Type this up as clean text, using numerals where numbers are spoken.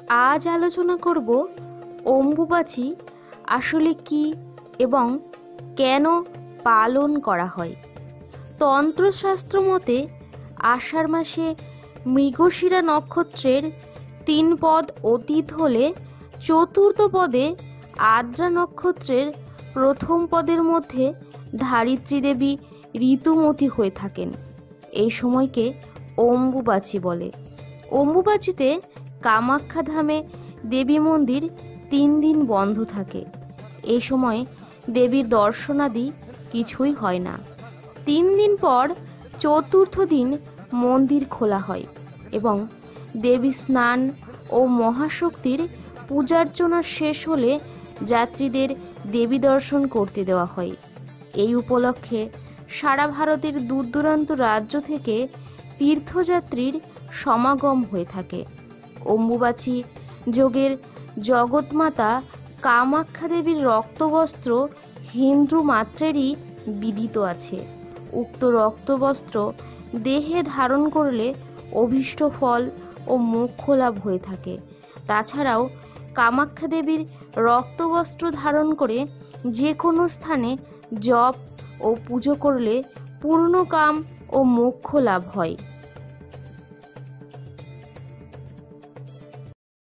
আজ আলোচনা করব অম্বুবাচী আসলে কি এবং কেন পালন করা হয়। তন্ত্রশাস্ত্র মতে আষাঢ় মাসে মৃগশিরা নক্ষত্রের 3 পদ অতীত হলে চতুর্থ পদে আদ্রা নক্ষত্রের প্রথম পদের মধ্যে ধারিত্রী দেবী ঋতুমতী হয়ে থাকেন। এই সময়কে অম্বুবাচী বলে। অম্বুবাচীতে কামাখ্যা ধামে দেবী মন্দির 3 দিন বন্ধ থাকে। এই সময় দেবীর দর্শনাদি কিছুই হয় না। 3 দিন পর চতুর্থ দিন মন্দির খোলা হয় এবং দেবী স্নান ও মহাশক্তির পূজার্চনা শেষ হলে যাত্রীদের দেবী দর্শন করতে দেওয়া হয়। এই উপলক্ষে সারা ভারতের দূর দূরান্ত রাজ্য থেকে তীর্থযাত্রীর সমাগম হয়ে থাকে। অম্বুবাচী যোগের জগৎমাতা কামাখ্যা দেবীর রক্তবস্ত্র হিন্দু মাত্রেরই বিদিত আছে। উক্ত রক্তবস্ত্র দেহে ধারণ করলে অভীষ্ট ফল ও মোক্ষ লাভ হয়ে থাকে। তাছাড়াও কামাখ্যা দেবীর রক্তবস্ত্র ধারণ করে যে কোনো স্থানে জপ ও পুজো করলে পূর্ণ কাম ও মোক্ষ লাভ হয়।